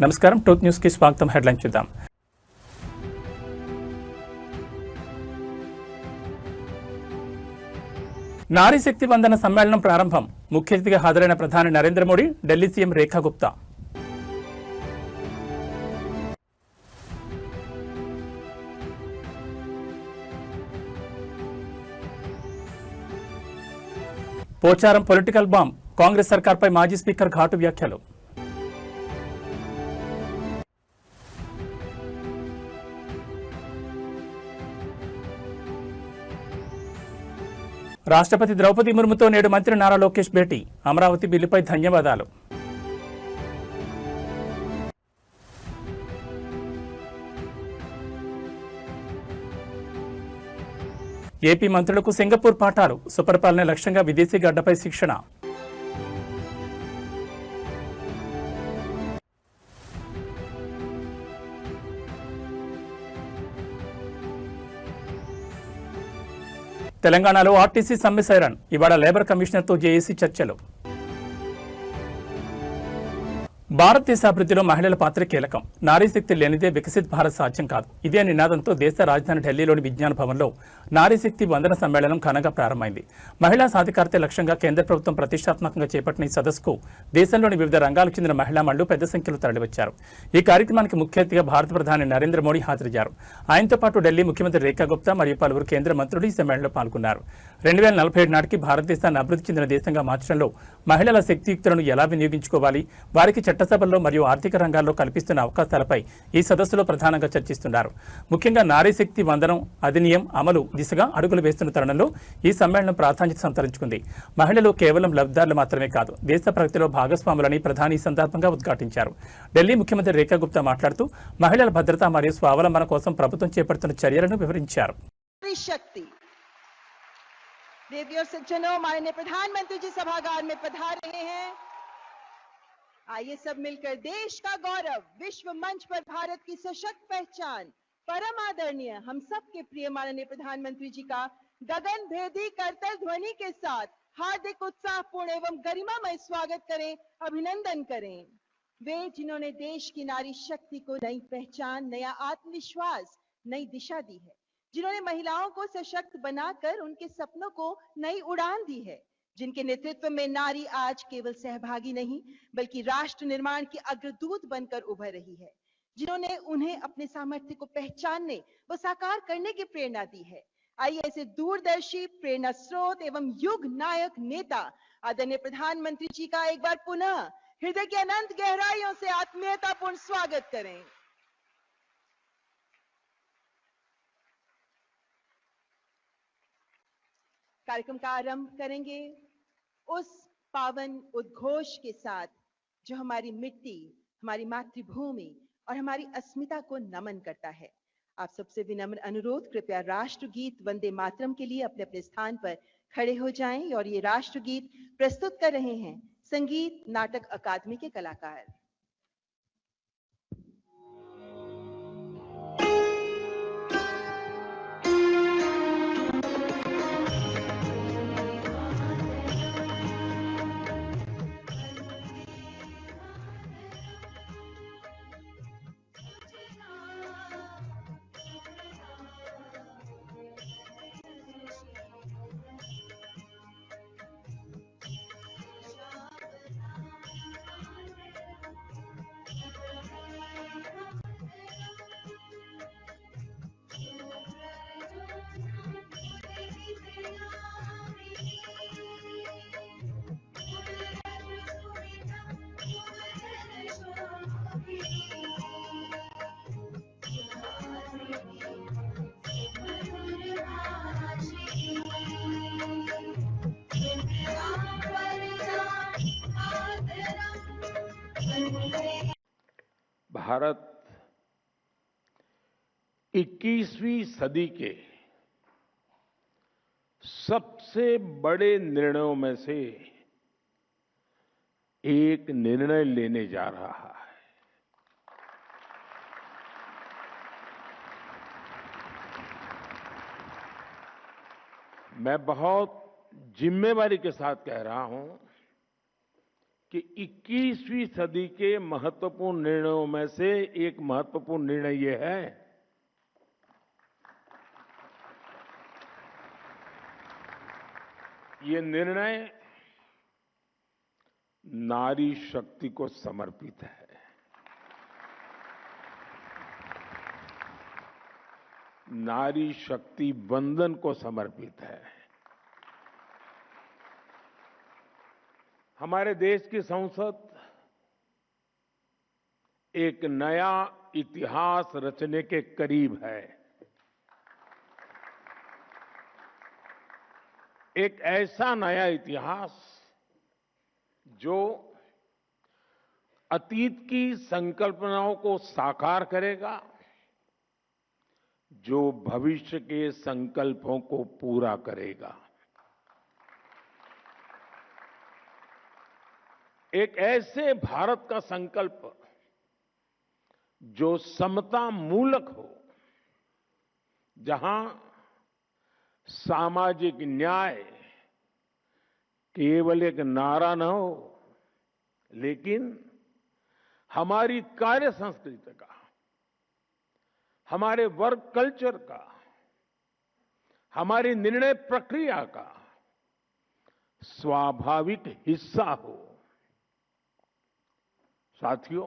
నమస్కారం tooth news కి స్వాగతం. హెడ్లైన్ చూద్దాం. నారీ శక్తి వందన సమ్మేళనం ప్రారంభం. ముఖ్య అతిథిగా హాజరైన ప్రధాని Narendra Modi, Delhi CM Rekha Gupta. Pocharam political bomb. Congress సర్కార్పై మాజీ స్పీకర్ ఘాటు వ్యాఖ్యలు. రాష్ట్రపతి ద్రౌపది ముర్ముతో నేడు మంత్రి నారా లోకేష్ భేటీ. అమరావతి బిల్లుపై ధన్యవాదాలు. ఏపీ మంత్రులకు సింగపూర్ పాఠాలు. సుపరిపాలన లక్ష్యంగా విదేశీ గడ్డపై శిక్షణ. తెలంగాణలో ఆర్టీసీ సమ్మె సైరన్. ఇవాళ లేబర్ కమిషనర్తో జేఏసీ చర్చలు. భారతదేశ అభివృద్ధిలో మహిళల పాత్ర కీలకం. నారీ శక్తి లేనిదే వికసిత్ భారత్ సాధ్యం కాదు. ఇదే నినాదంతో దేశ రాజధాని ఢిల్లీలోని విజ్ఞాన భవన్లో నారీ శక్తి వందన సమ్మేళనం ఘనంగా ప్రారంభమైంది. మహిళా సాధికారత లక్ష్యంగా కేంద్ర ప్రభుత్వం ప్రతిష్టాత్మకంగా చేపట్టిన ఈ సదస్సుకు దేశంలోని వివిధ రంగాలకు చెందిన మహిళామణులు పెద్ద సంఖ్యలో తరలివచ్చారు. ఈ కార్యక్రమానికి ముఖ్య అతిథిగా భారత ప్రధాని నరేంద్ర మోడీ హాజరయ్యారు. ఆయనతో పాటు ఢిల్లీ ముఖ్యమంత్రి రేఖా గుప్తా మరియు పలువురు కేంద్ర మంత్రులు ఈ సమ్మేళనంలో పాల్గొన్నారు. 2047 నాటికి భారతదేశాన్ని అభివృద్ధి చెందిన దేశంగా మార్చడంలో మహిళల శక్తియుక్తులను ఎలా వినియోగించుకోవాలి, వారికి చట్టసభల్లో మరియు ఆర్థిక రంగాల్లో కల్పిస్తున్న అవకాశాలపై ఈ సదస్సులో ప్రధానంగా చర్చిస్తున్నారు. ముఖ్యంగా నారీ శక్తి వందనం అధినియం అమలు దిశగా అడుగులు వేస్తున్న తరుణంలో ఈ సమ్మేళనం ప్రాధాన్యత సంతరించుకుంది. మహిళలు కేవలం లబ్ధిదారులు మాత్రమే కాదు, దేశ ప్రగతిలో భాగస్వాములని ప్రధాని ఈ సందర్భంగా ఉద్ఘాటించారు. ఢిల్లీ ముఖ్యమంత్రి రేఖా గుప్తా మాట్లాడుతూ మహిళల భద్రత మరియు స్వావలంబన కోసం ప్రభుత్వం చేపడుతున్న చర్యలను వివరించారు. देवी और सज्जनों, माननीय प्रधानमंत्री जी सभागार में पधार रहे हैं। आइए सब मिलकर देश का गौरव, विश्व मंच पर भारत की सशक्त पहचान, परम आदरणीय हम सब के प्रिय माननीय प्रधानमंत्री जी का गगन भेदी करतल ध्वनि के साथ हार्दिक उत्साहपूर्ण एवं गरिमामय स्वागत करें, अभिनंदन करें। वे जिन्होंने देश की नारी शक्ति को नई पहचान, नया आत्मविश्वास, नई दिशा दी है, जिन्होंने महिलाओं को सशक्त बनाकर उनके सपनों को नई उड़ान दी है, जिनके नेतृत्व में नारी आज केवल सहभागी नहीं बल्कि राष्ट्र निर्माण की अग्रदूत बनकर उभर रही है, जिन्होंने उन्हें अपने सामर्थ्य को पहचानने व साकार करने की प्रेरणा दी है। आइए ऐसे दूरदर्शी, प्रेरणा स्रोत एवं युग नायक नेता आदरणीय प्रधानमंत्री जी का एक बार पुनः हृदय की अनंत गहराइयों से आत्मीयतापूर्ण स्वागत करें। कार्यक्रम का आरंभ करेंगे उस पावन उद्घोष के साथ जो हमारी मिट्टी, हमारी मातृभूमि और हमारी अस्मिता को नमन करता है। आप सबसे विनम्र अनुरोध, कृपया राष्ट्रगीत वंदे मातरम के लिए अपने अपने स्थान पर खड़े हो जाएं और ये राष्ट्रगीत प्रस्तुत कर रहे हैं संगीत नाटक अकादमी के कलाकार। भारत 21वीं सदी के सबसे बड़े निर्णयों में से एक निर्णय लेने जा रहा है। मैं बहुत जिम्मेवारी के साथ कह रहा हूं कि 21वीं सदी के महत्वपूर्ण निर्णयों में से एक महत्वपूर्ण निर्णय ये है ये निर्णय नारी शक्ति को समर्पित है। नारी शक्ति वंदन को समर्पित है। हमारे देश की संसद एक नया इतिहास रचने के करीब है। एक ऐसा नया इतिहास जो अतीत की संकल्पनाओं को साकार करेगा, जो भविष्य के संकल्पों को पूरा करेगा। एक ऐसे भारत का संकल्प जो समता मूलक हो, जहां सामाजिक न्याय केवल एक नारा न हो, लेकिन हमारी कार्य संस्कृति का, हमारे वर्क कल्चर का, हमारी निर्णय प्रक्रिया का स्वाभाविक हिस्सा हो। साथियों,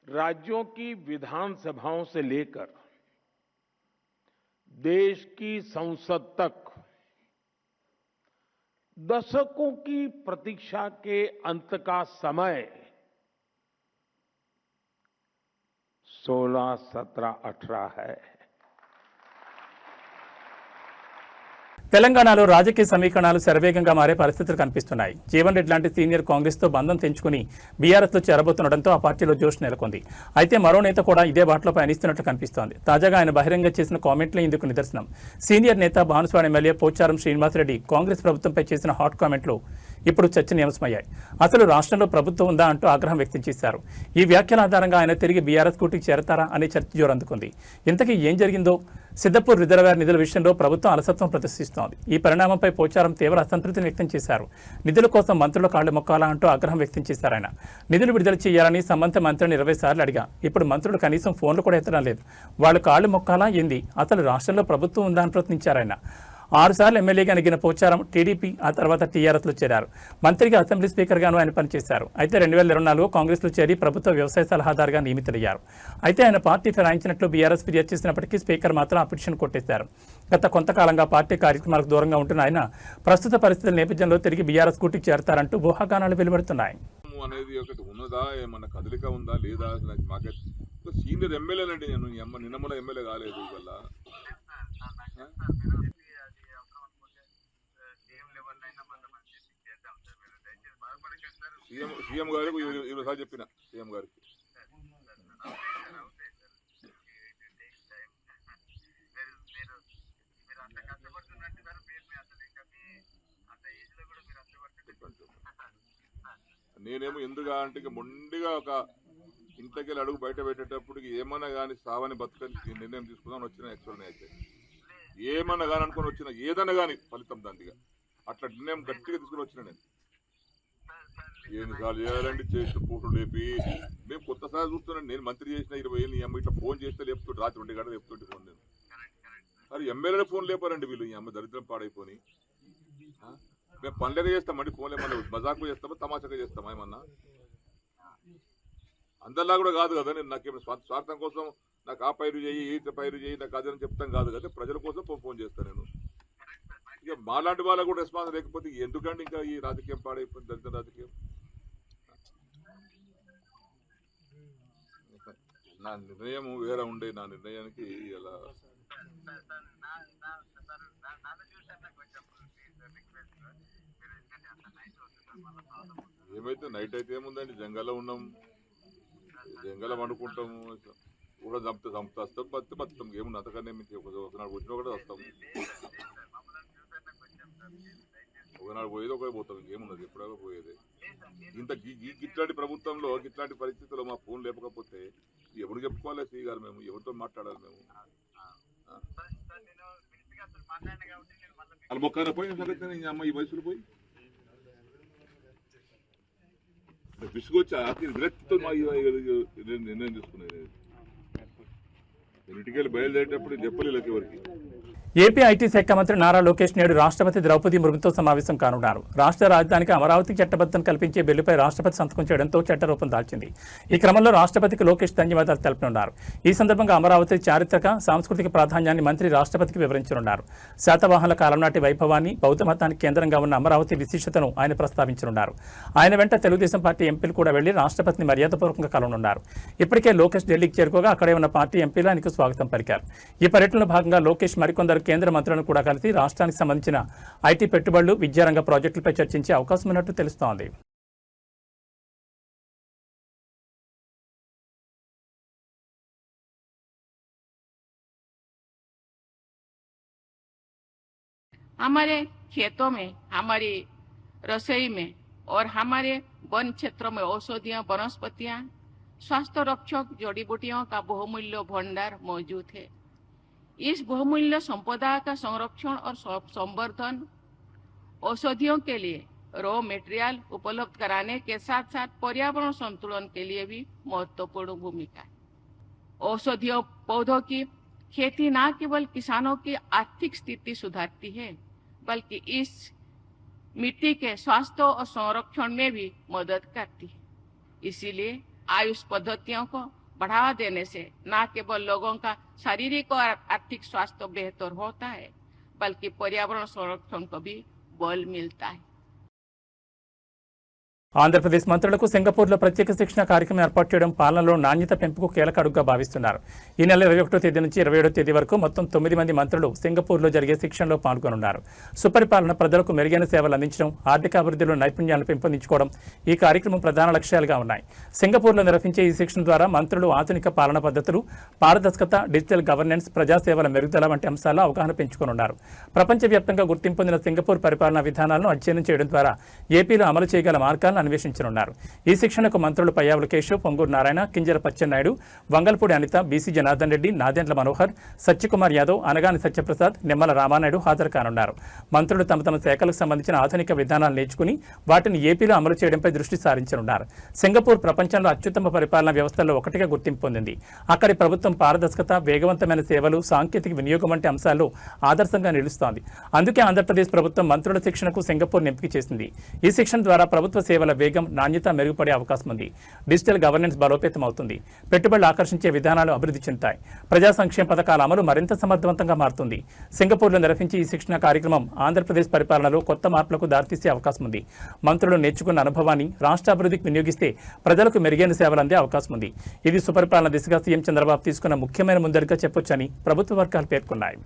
राज्यों की विधानसभाओं से लेकर देश की संसद तक दशकों की प्रतीक्षा के अंत का समय 16, 17, 18 है। తెలంగాణలో రాజకీయ సమీకరణాలు శరవేగంగా మారే పరిస్థితులు కనిపిస్తున్నాయి. జీవన్ రెడ్డి లాంటి సీనియర్ కాంగ్రెస్తో బంధం తెంచుకుని బీఆర్ఎస్లో చేరబోతుండటంతో ఆ పార్టీలో జోష్ నెలకొంది. అయితే మరో నేత కూడా ఇదే బాటలో పయనిస్తున్నట్లు కనిపిస్తోంది. తాజాగా ఆయన బహిరంగ చేసిన కామెంట్లే ఇందుకు నిదర్శనం. సీనియర్ నేత బాన్సువాడ ఎమ్మెల్యే పోచారం శ్రీనివాసరెడ్డి కాంగ్రెస్ ప్రభుత్వంపై చేసిన హాట్ కామెంట్లు ఇప్పుడు చర్చనీయాంశమయ్యాయి. అసలు రాష్ట్రంలో ప్రభుత్వం ఉందా అంటూ ఆగ్రహం వ్యక్తం చేశారు. ఈ వ్యాఖ్యల ఆధారంగా ఆయన తిరిగి బీఆర్ఎస్ కూటికి చేరతారా అనే చర్చ జోరందుకుంది. ఇంతకీ ఏం జరిగిందో? సిద్దపూర్ రిజర్వేర్ నిధుల విషయంలో ప్రభుత్వం అలసత్వం ప్రదర్శిస్తోంది. ఈ పరిణామంపై పోచారం తీవ్ర అసంతృప్తిని వ్యక్తం చేశారు. నిధుల కోసం మంత్రుల కాళ్లు మొక్కాలా అంటూ ఆగ్రహం వ్యక్తం చేశారు. ఆయన నిధులు విడుదల చేయాలని సంబంధిత మంత్రులను 20 సార్లు అడిగా. ఇప్పుడు మంత్రులు కనీసం ఫోన్లు కూడా ఎత్తడం లేదు. వాళ్ళు కాళ్లు మొక్కాలా ఏంది? అసలు రాష్ట్రంలో ప్రభుత్వం ఉందా అని ప్రశ్నించారు ఆయన. 6 సార్లు ఎమ్మెల్యేగా నెగ్గిన పోచారం టీడీపీ, ఆ తర్వాత టీఆర్ఎస్లో చేరారు. మంత్రిగా అసెంబ్లీ స్పీకర్గాను ఆయన పనిచేశారు. అయితే 2024 కాంగ్రెస్లో చేరి ప్రభుత్వ వ్యవసాయ సలహాదారుగా నియమితులయ్యారు. అయితే ఆయన పార్టీ ఫిరాయించినట్లు బీఆర్ఎస్ ఫిర్యాదు చేసినప్పటికీ స్పీకర్ మాత్రం ఆ పిటిషన్ కొట్టేశారు. గత కొంతకాలంగా పార్టీ కార్యక్రమాలకు దూరంగా ఉంటున్న ఆయన ప్రస్తుత పరిస్థితుల నేపథ్యంలో తిరిగి బీఆర్ఎస్ కూటికి చేరతారంటూ ఊహాగానాలు వెలువడుతున్నాయి. అనేది ఒకటి ఉన్నదా, ఏమన్నా కదలిక ఉందా లేదా? మాకే సీనియర్ ఎమ్మెల్యేనండి నేను. నిన్నమల ఎమ్మెల్యే కాలేదు. వల్ల సీఎం గారికి ఈరోజు చెప్పిన సీఎం గారికి నేనేమో ఎందుగా అంటే మొండిగా ఒక ఇంతకెళ్ళి అడుగు బయట పెట్టేటప్పుడు ఏమన్నా కానీ సావని బతుకని నిర్ణయం తీసుకుందామని వచ్చిన యాక్చువల్ అయితే ఏమన్నా కానీ అనుకుని వచ్చిన ఏదన్నా కానీ ఫలితం దాందిగా అట్లా నిర్ణయం గట్టిగా తీసుకుని వచ్చిన నేను. ఎన్నిసార్లు చేయాలండి చేసిన పూటలు లేపి మేము కొత్తసారి చూస్తున్నాను. నేను మంత్రి చేసిన 20 ఏళ్ళు ఈ అమ్మ ఇట్లా ఫోన్ చేస్తే లేపుతుంటే రాత్రి 2 గంటలు లేపుతుంటే ఫోన్ నేను. మరి ఎమ్మెల్యేల ఫోన్ లేపారండి వీళ్ళు. ఈ అమ్మ దరిద్రం పాడైపోయి మేము పనులుగా చేస్తామండి. ఫోన్ ఏమన్నా మజాకు చేస్తామా తమాషాగా చేస్తామా ఏమన్నా? అందరిలా కూడా కాదు కదా. నేను నాకేమైనా స్వార్థం కోసం నాకు ఆ పైరు చేయి ఈ పైరు చేయి నాకు అదని చెప్తాం కాదు కదా. ప్రజల కోసం ఫోన్ చేస్తాను నేను. ఇక మాలాంటి వాళ్ళకు కూడా రెస్పాన్స్ లేకపోతే ఎందుకండి ఇంకా ఈ రాజకీయం పాడైపోయింది, దళిత రాజకీయం. నా నిర్ణయం వేరే ఉండే. నా నిర్ణయానికి ఇలా ఏమైతే నైట్ అయితే ఏముందండి, జంగల్లో ఉన్నాం, జంగల్లో వండుకుంటాము, కూడా చంపుతాం, బతుకుతాం. ఏముంది అంతకన్నా మీకు ఒకనాడు వచ్చినా కూడా వస్తాము. ఒకనాడు పోయేది ఒకటే పోతాం. ఇంకేమున్నది, ఎప్పుడో పోయేది. ఇంత ఇట్లాంటి ప్రభుత్వంలో ఇట్లాంటి పరిస్థితుల్లో మా ఫోన్ లేకపోతే ఎవరు చెప్పుకోవాలి? శ్రీ గారు మేము ఎవరితో మాట్లాడాలి? మేము వాళ్ళు మొక్కన పోయి అమ్మ ఈ వయసులో పోయి విసుగొచ్చి ఆఖరి విరక్తితో నిర్ణయం తీసుకునేది. ఇంటికెళ్ళి బయలుదేరేటప్పుడు చెప్పలేదు ఎవరికి. ఏపీ ఐటీ శాఖ మంత్రి నారా లోకేష్ నేడు రాష్ట్రపతి ద్రౌపది ముర్ముతో సమావేశం కానున్నారు. రాష్ట్ర రాజధానికి అమరావతి చట్టబద్ధం కల్పించే బిల్లుపై రాష్ట్రపతి సంతకం చేయడంతో చట్టరూపం దాల్చింది. ఈ క్రమంలో రాష్ట్రపతికి లోకేష్ ధన్యవాదాలు తెలపనున్నారు. ఈ సందర్భంగా అమరావతి చారిత్రక సాంస్కృతిక ప్రాధాన్యాన్ని మంత్రి రాష్ట్రపతికి వివరించనున్నారు. శాతవాహనుల కాలం నాటి వైభవాన్ని, బౌద్ధ మతానికి కేంద్రంగా ఉన్న అమరావతి విశిష్టతను ఆయన ప్రస్తావించనున్నారు. ఆయన వెంట తెలుగుదేశం పార్టీ ఎంపీలు కూడా వెళ్లి రాష్ట్రపతిని మర్యాదపూర్వకంగా కలవనున్నారు. ఇప్పటికే లోకేష్ ఢిల్లీకి చేరుకోగా అక్కడే ఉన్న పార్టీ ఎంపీలు ఆయనకు స్వాగతం పలికారు. ఈ పర్యటనలో భాగంగా లోకేష్ మరికొందరు కేంద్ర మంత్రులను కూడా కలిసి రాష్ట్రానికి సంబంధించిన ఐటీ పెట్టుబడులు, విద్యారంగ ప్రాజెక్టులపై చర్చించే అవకాశం ఉన్నట్టు తెలుస్తోంది. हमारे खेतों में, हमारी रसोई में और हमारे वन क्षेत्रों में औषधियां, वनस्पतियां, स्वास्थ्य रक्षक जड़ी बूटियों का बहुमूल्य भंडार मौजूद है। इस बहुमूल्य संपदा का संरक्षण और संवर्धन औषधियों के लिए रॉ मटेरियल उपलब्ध कराने के साथ साथ पर्यावरण संतुलन के लिए भी महत्वपूर्ण भूमिका है। औषधीय पौधों की खेती न केवल किसानों की आर्थिक स्थिति सुधारती है, बल्कि इस मिट्टी के स्वास्थ्य और संरक्षण में भी मदद करती है। इसीलिए आयुष पद्धतियों को बढ़ावा देने से न केवल लोगों का शारीरिक और आर्थिक स्वास्थ्य बेहतर होता है, बल्कि पर्यावरण संरक्षण को भी बल मिलता है। ఆంధ్రప్రదేశ్ మంత్రులకు సింగపూర్లో ప్రత్యేక శిక్షణ కార్యక్రమం ఏర్పాటు చేయడం పాలనలో నాణ్యత పెంపుకు కీలక అడుగుగా భావిస్తున్నారు. ఈ నెల 21వ తేదీ నుంచి 27వ తేదీ వరకు మొత్తం 9 మంది మంత్రులు సింగపూర్లో జరిగే శిక్షణలో పాల్గొనున్నారు. సుపరిపాలన, ప్రజలకు మెరుగైన సేవలు అందించడం, ఆర్థిక అభివృద్ధిలో నైపుణ్యాలను పెంపొందించుకోవడం ఈ కార్యక్రమం ప్రధాన లక్ష్యాలుగా ఉన్నాయి. సింగపూర్లో నిర్వహించే ఈ శిక్షణ ద్వారా మంత్రులు ఆధునిక పాలన పద్ధతులు, పారదర్శకత, డిజిటల్ గవర్నెన్స్, ప్రజాసేవల మెరుగుదల వంటి అంశాల్లో అవగాహన పెంచుకోనున్నారు. ప్రపంచవ్యాప్తంగా గుర్తింపు పొందిన సింగపూర్ పరిపాలనా విధానాలను అధ్యయనం చేయడం ద్వారా ఏపీలో అమలు చేయగల మార్గాలను అన్వేషించనున్నారు. ఈ శిక్షణకు మంత్రులు పయ్యావుల కేశవ్, పొంగూరు నారాయణ, కింజర పచ్చెన్నాయుడు, వంగల్పూడి అనిత, బీసీ జనార్దన్ రెడ్డి, నాదెండ్ల మనోహర్, సత్యకుమార్ యాదవ్, అనగాని సత్యప్రసాద్, నిమ్మల రామానాయుడు హాజరు కానున్నారు. మంత్రులు తమ తమ శాఖలకు సంబంధించిన ఆధునిక విధానాలు నేర్చుకుని వాటిని ఏపీలో అమలు చేయడంపై దృష్టి సారించనున్నారు. సింగపూర్ ప్రపంచంలో అత్యుత్తమ పరిపాలనా వ్యవస్థల్లో ఒకటిగా గుర్తింపు పొందింది. అక్కడి ప్రభుత్వం పారదర్శకత, వేగవంతమైన సేవలు, సాంకేతిక వినియోగం వంటి అంశాల్లో ఆదర్శంగా నిలుస్తోంది. అందుకే ఆంధ్రప్రదేశ్ ప్రభుత్వం మంత్రుల శిక్షణకు సింగపూర్ ఎంపిక చేసింది. ఈ శిక్షణ ద్వారా ప్రభుత్వ సేవల వేగం, నాణ్యత మెరుగుపడే అవకాశం ఉంది. డిజిటల్ గవర్నెన్స్ బలోపేతం అవుతుంది. పెట్టుబడులు ఆకర్షించే విధానాలు అభివృద్ధి చెందుతాయి. ప్రజా సంక్షేమ పథకాల అమలు మరింత సమర్థవంతంగా మారుతుంది. సింగపూర్లో నిర్వహించే ఈ శిక్షణ కార్యక్రమం ఆంధ్రప్రదేశ్ పరిపాలనలో కొత్త మార్పులకు దారితీసే అవకాశం ఉంది. మంత్రులు నేర్చుకున్న అనుభవాన్ని రాష్ట్ర అభివృద్ధికి వినియోగిస్తే ప్రజలకు మెరుగైన సేవలు అందే అవకాశం ఉంది. ఇది సుపరిపాలన దిశగా సీఎం చంద్రబాబు తీసుకున్న ముఖ్యమైన ముందడుగా చెప్పొచ్చని ప్రభుత్వ వర్గాలు పేర్కొన్నాయి.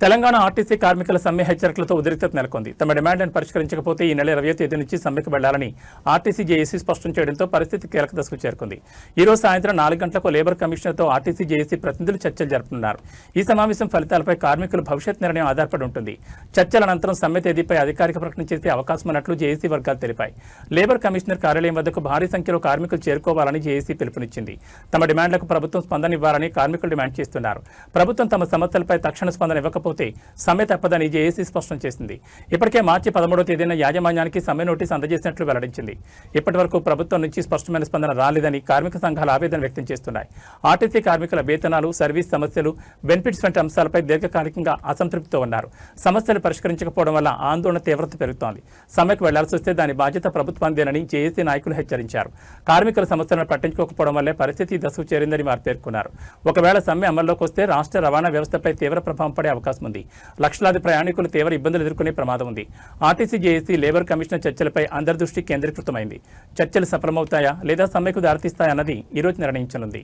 తెలంగాణ ఆర్టీసీ కార్మికుల సమ్మె హెచ్చరికలతో ఉద్రిక్తత నెలకొంది. తమ డిమాండ్లను పరిష్కరించకపోతే ఈ నెల 20వ తేదీ నుంచి సమ్మెకు వెళ్లాలని ఆర్టీసీ జేఏసీ స్పష్టం చేయడంతో పరిస్థితి కీలక దశకు చేరుకుంది. ఈ రోజు సాయంత్రం 4 గంటలకు లేబర్ కమిషనర్తో ఆర్టీసీ జేఏసీ ప్రతినిధులు చర్చలు జరుపుతున్నారు. ఈ సమావేశం ఫలితాలపై కార్మికుల భవిష్యత్ నిర్ణయం ఆధారపడి ఉంటుంది. చర్చల అనంతరం సమ్మె తేదీపై అధికారిక ప్రకటన చేసే అవకాశం ఉన్నట్లు జేఏసీ వర్గాలు తెలిపాయి. లేబర్ కమిషనర్ కార్యాలయం వద్దకు భారీ సంఖ్యలో కార్మికులు చేరుకోవాలని జేఏసీ పిలుపునిచ్చింది. తమ డిమాండ్లకు ప్రభుత్వం స్పందన ఇవ్వాలని కార్మికులు డిమాండ్ చేస్తున్నారు. ప్రభుత్వం తమ సమస్యలపై తక్షణ స్పందన ఇవ్వకపోతే సమ్మె తప్పదని జేఏసీ స్పష్టం చేసింది. ఇప్పటికే మార్చి 13వ తేదీన యాజమాన్యానికి సమ్మె నోటీసు అందజేసినట్లు వెల్లడించింది. ఇప్పటి వరకు ప్రభుత్వం నుంచి స్పష్టమైన స్పందన రాలేదని కార్మిక సంఘాలు ఆవేదన వ్యక్తం చేస్తున్నాయి. ఆర్టీసీ కార్మికుల వేతనాలు, సర్వీస్ సమస్యలు, బెనిఫిట్స్ వంటి అంశాలపై దీర్ఘకాలికంగా అసంతృప్తితో ఉన్నారు. సమస్యలు పరిష్కరించకపోవడం వల్ల ఆందోళన తీవ్రత పెరుగుతోంది. సమ్మెకు వెళ్లాల్సి వస్తే దాని బాధ్యత ప్రభుత్వానిదేనని జేఏసీ నాయకులు హెచ్చరించారు. కార్మికుల సమస్యలను పట్టించుకోకపోవడం వల్లే పరిస్థితి దశకు చేరిందని వారు పేర్కొన్నారు. ఒకవేళ సమ్మె అమల్లోకి వస్తే రాష్ట్ర రవాణా వ్యవస్థపై తీవ్ర ప్రభావం పడే అవకాశం ఉంది. లక్షలాది ప్రయాణికులు తీవ్ర ఇబ్బందులు ఎదుర్కొనే ప్రమాదం ఉంది. ఆర్టీసీ జేఏసీ లేబర్ కమిషనర్ చర్చలపై అందరి దృష్టి కేంద్రీకృతమైంది. చర్చలు సఫలమవుతాయా లేదా సమ్మెకు దారితీస్తాయన్నది ఈ రోజు నిర్ణయించనుంది.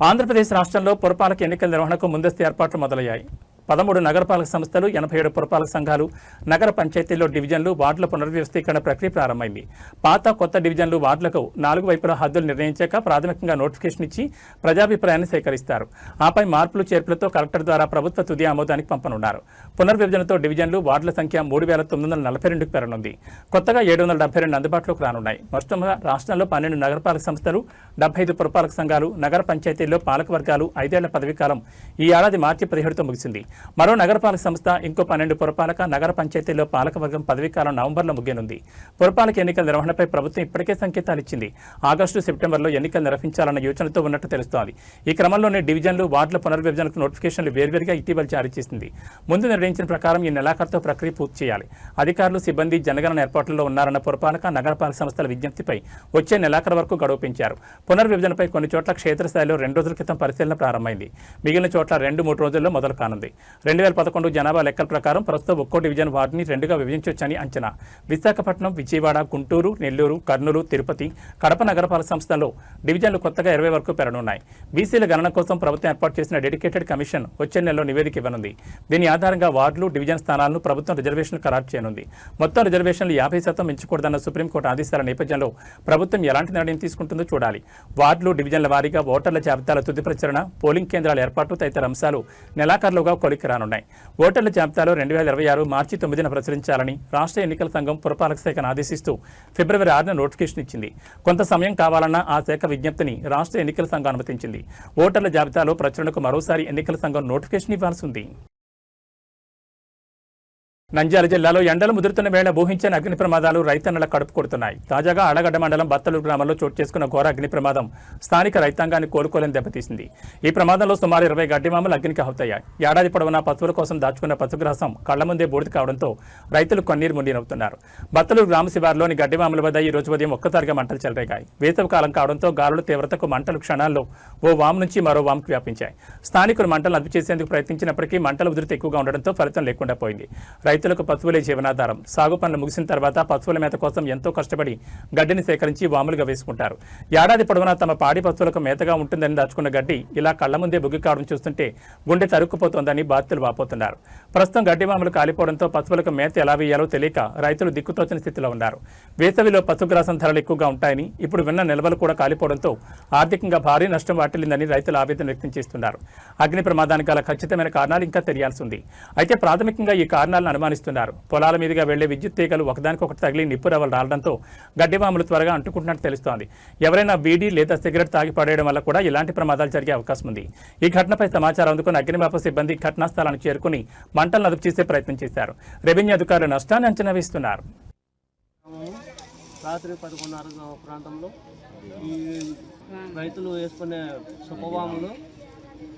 ఆంధ్రప్రదేశ్ రాష్ట్రంలో పురపాలక ఎన్నికల నిర్వహణకు ముందస్తు ఏర్పాట్లు మొదలయ్యాయి. 13 నగరపాలక సంస్థలు, 87 పురపాలక సంఘాలు, నగర పంచాయతీల్లో డివిజన్లు, వార్డుల పునర్వ్యవస్థీకరణ ప్రక్రియ ప్రారంభమైంది. పాత, కొత్త డివిజన్లు, వార్డులకు 4 వైపుల హద్దులు నిర్ణయించాక ప్రాథమికంగా నోటిఫికేషన్ ఇచ్చి ప్రజాభిప్రాయాన్ని సేకరిస్తారు. ఆపై మార్పులు చేర్పులతో కలెక్టర్ ద్వారా ప్రభుత్వ తుది ఆమోదానికి పంపనున్నారు. పునర్విభజనతో డివిజన్లు, వార్డుల సంఖ్య 3942కు పెరగనుంది. కొత్తగా 772 అందుబాటులోకి రానున్నాయి. మొత్తంగా రాష్ట్రంలో 12 నగరపాలక సంస్థలు, 75 పురపాలక సంఘాలు, నగర పంచాయతీల్లో పాలక వర్గాలు 5 ఏళ్ల పదవీకాలం ఈ ఏడాది మార్చి 17తో ముగిసింది. మరో నగరపాలక సంస్థ, ఇంకో 12 పురపాలక, నగర పంచాయతీల్లో పాలకవర్గం పదవీకాలం నవంబర్లో ముగియనుంది. పురపాలక ఎన్నికల నిర్వహణపై ప్రభుత్వం ఇప్పటికే సంకేతాలు ఇచ్చింది. ఆగస్టు, సెప్టెంబర్లో ఎన్నికలు నిర్వహించాలన్న యోచనతో ఉన్నట్టు తెలుస్తోంది. ఈ క్రమంలోనే డివిజన్లు, వార్డుల పునర్విభజనకు నోటిఫికేషన్లు వేర్వేరుగా ఇటీవల జారీ చేసింది. ముందు నిర్ణయించిన ప్రకారం ఈ నెలాఖరుతో ప్రక్రియ పూర్తి చేయాలి. అధికారులు, సిబ్బంది జనగణన ఏర్పాట్లలో ఉన్నారన్న పురపాలక, నగరపాలక సంస్థల విజ్ఞప్తిపై వచ్చే నెలాఖరు వరకు గడువు పెంచారు. పునర్విభజనపై కొన్ని చోట్ల క్షేత్రస్థాయిలో 2 రోజుల క్రితం పరిశీలన ప్రారంభమైంది. మిగిలిన చోట్ల 2-3 రోజుల్లో మొదలు కానుంది. 2011 జనాభా లెక్కల ప్రకారం ప్రస్తుతం ఒక్కో డివిజన్ వార్డుని 2గా విభజించవచ్చని అంచనా. విశాఖపట్నం, విజయవాడ, గుంటూరు, నెల్లూరు, కర్నూలు, తిరుపతి, కడప నగరపాలక సంస్థల్లో డివిజన్లు కొత్తగా 20 వరకు పెరగనున్నాయి. బీసీల గణన కోసం ప్రభుత్వం ఏర్పాటు చేసిన డెడికేటెడ్ కమిషన్ వచ్చే నెలలో నివేదిక ఇవ్వనుంది. దీని ఆధారంగా వార్డులు, డివిజన్ స్థానాలను ప్రభుత్వం రిజర్వేషన్లు ఖరారు చేయనుంది. మొత్తం రిజర్వేషన్లు 50% మించకూడదన్న సుప్రీంకోర్టు ఆదేశాల నేపథ్యంలో ప్రభుత్వం ఎలాంటి నిర్ణయం తీసుకుంటుందో చూడాలి. వార్డులు, డివిజన్ల వారీగా ఓటర్ల జాబితాల తుది ప్రచురణ, పోలింగ్ కేంద్రాల ఏర్పాటు తదితర అంశాలు నెలాఖరులోగా కొలిక్కి రానున్నాయి. ఓటర్ల జాబితాలో 2026 మార్చి 9న ప్రచురించాలని రాష్ట్ర ఎన్నికల సంఘం పురపాలక శాఖను ఆదేశిస్తూ ఫిబ్రవరి 6న నోటిఫికేషన్ ఇచ్చింది. కొంత సమయం కావాలన్న ఆ శాఖ విజ్ఞప్తిని రాష్ట్ర ఎన్నికల సంఘం అనుమతించింది. ఓటర్ల జాబితాలో ప్రచురణకు మరోసారి ఎన్నికల సంఘం నోటిఫికేషన్ ఇవ్వాల్సి ఉంది. నంద్యాల జిల్లాలో ఎండలు ముదురుతున్న వేళ ఊహించని అగ్ని ప్రమాదాలు రైతన్నల కడుపు కొడుతున్నాయి. తాజాగా ఆళ్లగడ్డ మండలం బత్తలూరు గ్రామంలో చోటు చేసుకున్న ఘోర అగ్ని ప్రమాదం స్థానిక రైతాంగాన్ని కోలుకోలేని దెబ్బతీసింది. ఈ ప్రమాదంలో సుమారు 20 గడ్డిమామలు అగ్నికి ఆహుతయ్యాయి. ఏడాది పొడవునా పశువుల కోసం దాచుకున్న పశుగ్రాసం కళ్ల ముందే బూడిద కావడంతో రైతులు కన్నీరు మున్నీరవుతున్నారు. బత్తలూరు గ్రామ శివారులోని గడ్డిమామల వద్ద ఈ రోజు ఉదయం ఒక్కసారిగా మంటలు చెలరేగాయి. వేసవి కాలం కావడంతో గాలుల తీవ్రతకు మంటలు క్షణాల్లో ఓ వాము నుంచి మరో వాముకు వ్యాపించాయి. స్థానికులు మంటలు అదుపు చేసేందుకు ప్రయత్నించినప్పటికీ మంటల ఉధృతి ఎక్కువగా ఉండడంతో ఫలితం లేకుండా పోయింది. రైతులకు పశువులే జీవనాధారం. సాగు పనులు ముగిసిన తర్వాత పశువుల మేత కోసం ఎంతో కష్టపడి గడ్డిని సేకరించి వాములుగా వేసుకుంటారు. ఏడాది పొడవునా తమ పాడి పశువులకు మేతగా ఉంటుందని దాచుకున్న గడ్డి ఇలా కళ్ల ముందే బుగ్గి కావడం చూస్తుంటే గుండె తరుక్కుపోతోందని బాధితులు వాపోతున్నారు. ప్రస్తుతం గడ్డి వాములు కాలిపోవడంతో పశువులకు మేత ఎలా వేయాలో తెలియక రైతులు దిక్కుతోచని స్థితిలో ఉన్నారు. వేసవిలో పశుగ్రాసం ధరలు ఎక్కువగా ఉంటాయని, ఇప్పుడు విన్న నిల్వలు కూడా కాలిపోవడంతో ఆర్థికంగా భారీ నష్టం వాటిల్లిందని రైతులు ఆవేదన వ్యక్తం చేస్తున్నారు. అగ్ని ప్రమాదానికి గల ఖచ్చితమైన కారణాలు ఇంకా తెలియాల్సి ఉంది. అయితే ప్రాథమికంగా ఈ కారణాలను అనుమానిస్తున్నారు. పొలాల మీదుగా వెళ్లే విద్యుత్ తీగలు ఒకదానికొకటి తగిలి నిప్పురవ్వలు రావడంతో గడ్డివాములు త్వరగా అంటుకుంటున్నట్టు తెలుస్తోంది. ఎవరైనా బీడీ లేదా సిగరెట్ తాగి పడేయడం వల్ల కూడా ఇలాంటి ప్రమాదాలు జరిగే అవకాశం ఉంది. ఈ ఘటనపై సమాచారం అందుకున్న అగ్నిమాపక సిబ్బంది ఘటనా స్థలానికి చేరుకుని మంటలను అదుపు చేసే ప్రయత్నం చేశారు. రెవెన్యూ అధికారులు నష్టాన్ని అంచనా వేస్తున్నారు. రాత్రి 11:30 ప్రాంతంలో ఈ రైతులు వేసుకునే సుపవాములు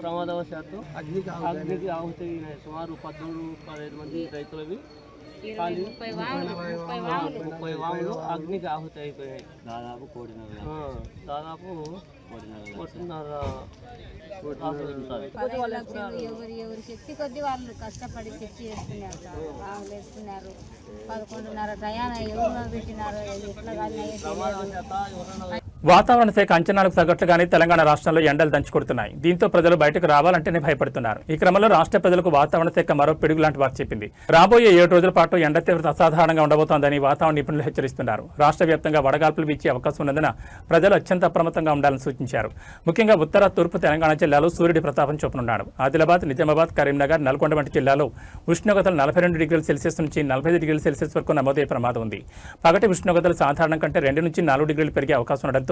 ప్రమాదవశాత్తు అగ్నికి ఆహుతి సుమారు 14-15 మంది రైతులవి 30 వాములు అగ్నికి ఆహుతి అయిపోయాయి. దాదాపు 1.5 ఎవరి శక్తి కొద్ది వాళ్ళు కష్టపడి తెచ్చి వేసుకున్నారు సార్. వాములు వేసుకున్నారు. 11:30 టయాన ఎవరు పెట్టినారు ఎట్లా కానీ. వాతావరణ శాఖ అంచనాలకు తగ్గట్టుగానే తెలంగాణ రాష్ట్రంలో ఎండలు దంచుకొడుతున్నాయి. దీంతో ప్రజలు బయటకు రావాలంటేనే భయపడుతున్నారు. ఈ క్రమంలో రాష్ట్ర ప్రజలకు వాతావరణ శాఖ మరో పిడుగు లాంటి వార్త చెప్పింది. రాబోయే 7 రోజుల పాటు ఎండ తీవ్రత అసాధారణంగా ఉండబోతోందని వాతావరణ నిపుణులు హెచ్చరిస్తున్నారు. రాష్ట్ర వ్యాప్తంగా వడగాల్పులు వీచే అవకాశం ఉన్నందున ప్రజలు అత్యంత అప్రమత్తంగా ఉండాలని సూచించారు. ముఖ్యంగా ఉత్తర, తూర్పు తెలంగాణ జిల్లాలో సూర్యుడి ప్రతాపం చూపనున్నాడు. ఆదిలాబాద్, నిజామాబాద్, కరీంనగర్, నల్గొండ వంటి జిల్లాలో ఉష్ణోగ్రతలు 42 డిగ్రీల సెల్సియస్ నుంచి 45 డిగ్రీల సెల్సియస్ వరకు నమోదయ్యే ప్రమాదం ఉంది. పగటి ఉష్ణోగ్రతలు సాధారణం కంటే 2 నుంచి 4 డిగ్రీలు పెరిగే అవకాశం ఉండడంతో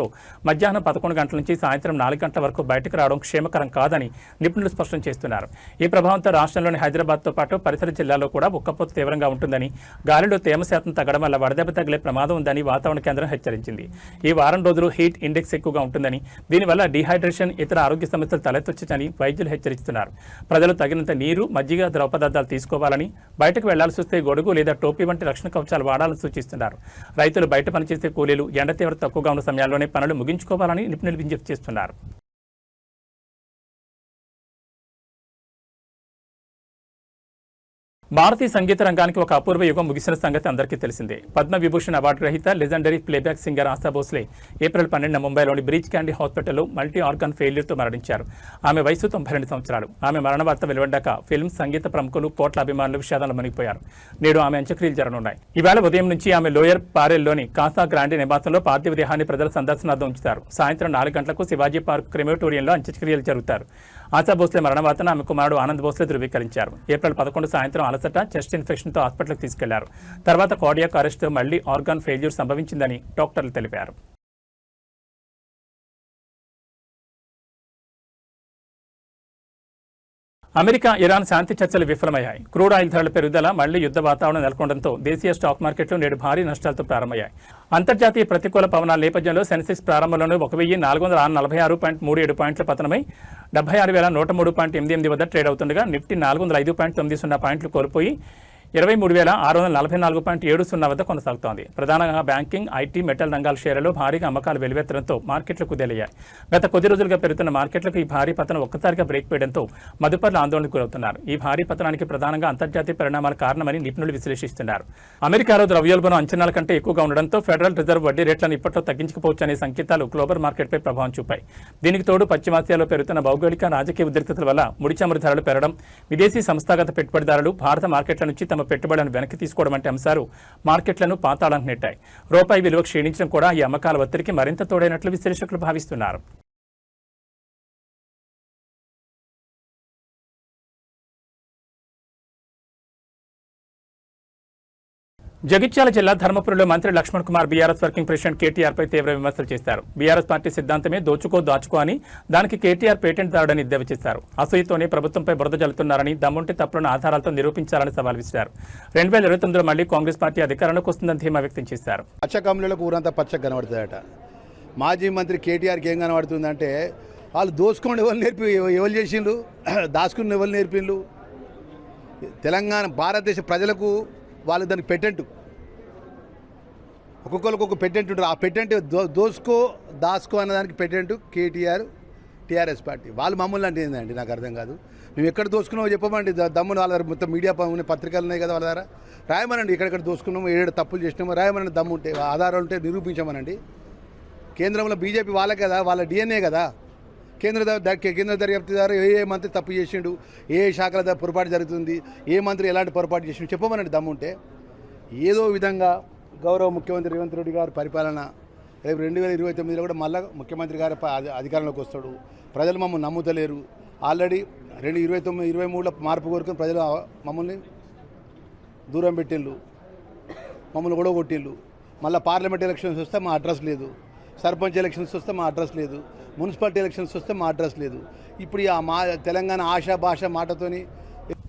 మధ్యాహ్నం 11 గంటల నుంచి సాయంత్రం 4 గంటల వరకు బయటకు రావడం క్షేమకరం కాదని నిపుణులు స్పష్టం చేస్తున్నారు. ఈ ప్రభావంతో రాష్ట్రంలోని హైదరాబాద్తో పాటు పరిసర జిల్లాల్లో కూడా ఉక్కపోత తీవ్రంగా ఉంటుందని, గాలిలో తేమ శాతం తగ్గడం వల్ల వడదెబ్బ తగిలే ప్రమాదం ఉందని వాతావరణ కేంద్రం హెచ్చరించింది. ఈ వారం రోజులు హీట్ ఇండెక్స్ ఎక్కువగా ఉంటుందని, దీనివల్ల డీహైడ్రేషన్, ఇతర ఆరోగ్య సమస్యలు తలెత్తొచ్చని వైద్యులు హెచ్చరిస్తున్నారు. ప్రజలు తగినంత నీరు, మజ్జిగ, ద్రవ పదార్థాలు తీసుకోవాలని, బయటకు వెళ్లాల్సి వస్తే గొడుగు లేదా టోపీ వంటి రక్షణ కవచాలు వాడాలని సూచిస్తున్నారు. రైతులు బయట పనిచేసే కూలీలు ఎండ తీవ్రత తక్కువగా ఉన్న సమయాల్లోనే పనులు ముగించుకోవాలని నిపుణులు విజ్ఞప్తి చేస్తున్నారు. భారతీయ సంగీత రంగానికి ఒక అపూర్వ యుగం ముగిసిన సంగతి అందరికీ తెలిసిందే. పద్మ విభూషణ్ అవార్డు గ్రహీత legendary playback singer Asha Bhosle April 12న ముంబైలోని బ్రీచ్ క్యాండీ హాస్పిటల్లో మల్టీ ఆర్గాన్ ఫెయిల్యూర్తో మరణించారు. ఆమె వయసు 92 సంవత్సరాలు. ఆమె మరణ వార్త వెలువడ్డాక ఫిల్మ్, సంగీత ప్రముఖులు, కోట్ల అభిమానులు విషాదంలో మునిగిపోయారు. నేడు ఆమె అంత్యక్రియలు జరగనున్నాయి. ఈవేళ ఉదయం నుంచి ఆమె లోయర్ పారెల్లోని కాసా గ్రాండే నివాసంలో పార్థివ దేహాన్ని ప్రజల సందర్శనార్థం ఉంచుతారు. సాయంత్రం 4 గంటలకు శివాజీ పార్క్ క్రిమేటోరియంలో అంత్యక్రియలు జరుగుతారు. ఆశా భోస్లే మరణ వార్తను ఆమె కుమారుడు ఆనంద్ భోస్లే ధృవీకరించారు. ఏప్రిల్ 11 సాయంత్రం అలసట, చెస్ట్ ఇన్ఫెక్షన్తో హాస్పిటల్కి తీసుకెళ్లారు. తర్వాత కార్డియాక్ అరెస్ట్తో మళ్లీ ఆర్గాన్ ఫెయిల్యూర్ సంభవించిందని డాక్టర్లు తెలిపారు. అమెరికా, ఇరాన్ శాంతి చర్చలు విఫలమయ్యాయి. క్రూడ్ ఆయిల్ ధరల పెరుగుదల, మళ్లీ యుద్ధ వాతావరణం నెలకొనడంతో దేశీయ స్టాక్ మార్కెట్లు నేడు భారీ నష్టాలతో ప్రారంభమయ్యాయి. అంతర్జాతీయ ప్రతికూల పవనాల నేపథ్యంలో సెన్సెక్స్ ప్రారంభంలోనే 1446.37 పాయింట్ల పతనమై 76,103.88 వద్ద ట్రేడ్ అవుతుండగా నిఫ్టీ 405.90 పాయింట్లు కోల్పోయి 23,644.70 వద్ద కొనసాగుతోంది. ప్రధానంగా బ్యాంకింగ్, ఐటీ, మెటల్ రంగాల షేర్లలో భారీగా అమ్మకాలు వెలువెత్తడంతో మార్కెట్లు కుదేలయ్యాయి. గత కొద్ది రోజులుగా పెరుగుతున్న మార్కెట్లకు ఈ భారీ పతనం ఒక్కసారిగా బ్రేక్ వేయడంతో మదుపర్లు ఆందోళనకు గురవుతున్నారు. ఈ భారీ పతనానికి ప్రధానంగా అంతర్జాతీయ పరిణామాలు కారణమని నిపుణులు విశ్లేషిస్తున్నారు. అమెరికాలో ద్రవ్యోల్బణం అంచనాల కంటే ఎక్కువగా ఉండడంతో ఫెడరల్ రిజర్వ్ వడ్డీ రేట్లను ఇప్పట్లో తగ్గించకపోవచ్చనే సంకేతాలు గ్లోబల్ మార్కెట్పై ప్రభావం చూపాయి. దీనికి తోడు పశ్చిమాసియాలో పెరుగుతున్న భౌగోళిక, రాజకీయ ఉద్రిక్తతల వల్ల ముడి చమురు ధరలు పెరగడం, విదేశీ సంస్థాగత పెట్టుబడిదారులు భారత మార్కెట్ల నుంచి తమ పెట్టుబడులను వెనక్కి తీసుకోవడం వంటి అంశాలు మార్కెట్లను పాతాళానికి నెట్టాయి. రూపాయి విలువ క్షీణించడం కూడా ఈ అమ్మకాల ఒత్తిడికి మరింత తోడైనట్లు విశ్లేషకులు భావిస్తున్నారు. జగిత్యాల జిల్లా ధర్మపురిలో మంత్రి Laxman Kumar BRS working president KTR పై తీవ్ర విమర్శలు చేశారు. బీఆర్ఎస్ పార్టీ సిద్ధాంతమే దాచుకో అని, దానికి కేటీఆర్ పేటెంట్ దారుడని ఎద్దేవా చేశారు. అసూయతోనే ప్రభుత్వంపై బురద జల్లుతున్నారని, దమ్ముంటే తప్పులను ఆధారాలతో నిరూపించాలని సవాల్ విసిరారు. 2029లో మళ్లీ కాంగ్రెస్ పార్టీ అధికారంలోకి వస్తుందని ధీమా వ్యక్తం చేశారు. పచ్చకమ్ములకు ఊరంతా పచ్చగా కనబడుతుందట. మాజీ మంత్రి కేటీఆర్కి ఏం కనబడుతుందంటే వాళ్ళు దోసుకోండి ఎవరు ఎవరు చేసిండ్రు, దాచుకుని ఎవరు నేర్పిండ్రు. తెలంగాణ భారతదేశ ప్రజలకు వాళ్ళు దానికి పెటెంట్, ఒక్కొక్కరికి ఒక పెటెంట్ ఉంటుంది. ఆ పెటెంట్ దాచుకో అన్నదానికి పెటెంట్ కేటీఆర్, టీఆర్ఎస్ పార్టీ. వాళ్ళు మమ్మల్ని అంటే ఏంటండి నాకు అర్థం కాదు. మేము ఎక్కడ దోసుకున్నామో చెప్పమండి. దమ్మును వాళ్ళ దగ్గర మొత్తం మీడియా పత్రికలు ఉన్నాయి కదా, వాళ్ళ దగ్గర రాయమనండి. ఎక్కడెక్కడ దోసుకున్నామో, ఏడు తప్పులు చేసినామో రాయమనండి. దమ్ము ఉంటే, ఆధారాలు ఉంటే నిరూపించమనండి. కేంద్రంలో బీజేపీ వాళ్ళకే కదా, వాళ్ళ డిఎన్ఏ కదా. కేంద్ర దర్యాప్తు ద్వారా ఏ మంత్రి తప్పు చేసిండు, ఏ శాఖల పొరపాటు జరుగుతుంది, ఏ మంత్రి ఎలాంటి పొరపాటు చేసిండు చెప్పమనండి దమ్ముంటే. ఏదో విధంగా గౌరవ ముఖ్యమంత్రి రేవంత్ రెడ్డి గారి పరిపాలన రేపు 2029లో కూడా మళ్ళీ ముఖ్యమంత్రి గారి అధికారంలోకి వస్తాడు. ప్రజలు మమ్మల్ని నమ్ముతలేరు. ఆల్రెడీ 2023లో మార్పు కోరుకుని ప్రజలు మమ్మల్ని దూరం పెట్టిళ్ళు, మమ్మల్ని కూడా కొట్టిళ్ళు. మళ్ళీ పార్లమెంట్ ఎలక్షన్స్ వస్తే మా అడ్రస్ లేదు, సర్పంచ్ ఎలక్షన్స్ వస్తే మా అడ్రస్ లేదు, మున్సిపాలిటీ ఎలక్షన్స్ వస్తే మా అడ్రస్ లేదు. ఇప్పుడు మా తెలంగాణ ఆశా భాష మాటతోని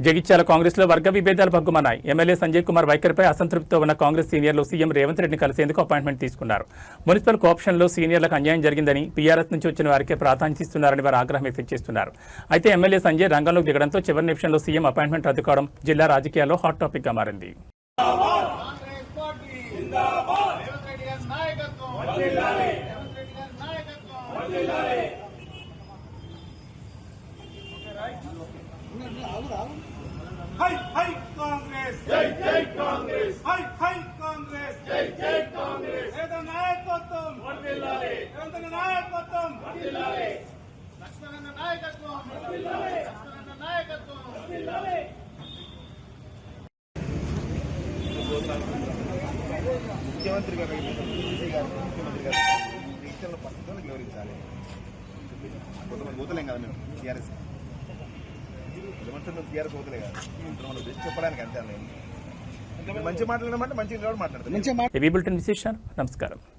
జగిత్యాల కాంగ్రెస్ లో వర్గ విభేదాలు భగ్గుమన్నాయి. ఎమ్మెల్యే సంజయ్ కుమార్ వైఖరిపై అసంతృప్తితో ఉన్న కాంగ్రెస్ సీనియర్లు సీఎం రేవంత్ రెడ్డిని కలిసేందుకు అపాయింట్మెంట్ తీసుకున్నారు. మున్సిపల్ కోఆప్షన్లో సీనియర్లకు అన్యాయం జరిగిందని, పీఆర్ఎస్ నుంచి వచ్చిన వారికే ప్రాధాన్యత ఇస్తున్నారని వారు ఆగ్రహం వ్యక్తం చేస్తున్నారు. అయితే ఎమ్మెల్యే సంజయ్ రంగంలోకి దిగడంతో చివరి నిమిషంలో సీఎం అపాయింట్మెంట్ రద్దు కావడం జిల్లా రాజకీయాల్లో హాట్ టాపిక్ గా మారింది. హై హై కాంగ్రెస్, జై జై కాంగ్రెస్, హై హై కాంగ్రెస్, జై జై కాంగ్రెస్. ఏదో నాయకత్వం వర్ధిల్లాలి, ఏదో నాయకత్వం వర్ధిల్లాలి, లక్ష్మణన్న నాయకత్వం వర్ధిల్లాలి, లక్ష్మణన్న నాయకత్వం వర్ధిల్లాలి. ముఖ్యమంత్రి గారు ఇచ్చిన పద్ధతులను వివరించాలి. కొంతమంది పోతలేం కదా మేము టీఆర్ఎస్, టీఆర్ఎస్ పోతలే కదా, చెప్పడానికి అంతే. మంచి మాట్లాడమంటే మంచిగా మాట్లాడతాం. విశేషాలు. నమస్కారం.